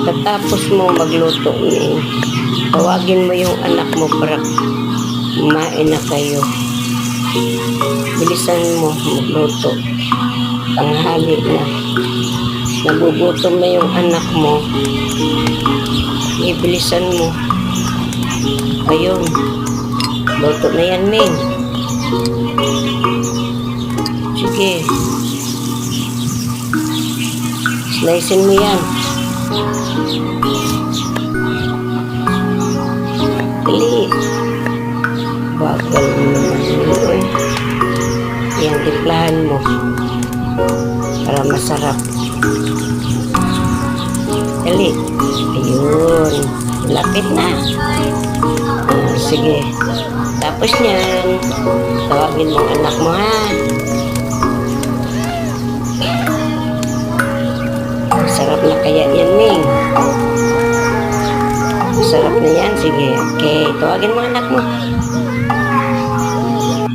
Pagkatapos mo magluto, tawagin mo yung anak mo para kumain na kayo. Bilisan mo magluto. Tanghali na. Nagugutom na yung anak mo. Ibilisan mo. Ayun. Luto na yan, Ming. Sige. Slicein mo yan. Dali. Bagal mo naman yun. Yan, timplahan mo. Para masarap. Dali. Ayun. Lapit na. Sige. Tapos niyan, tawagin mo anak mo, ha? Sarap na kaya yan, Ming. Sarap na yan. Sige. Okay. Tawagin mo anak mo.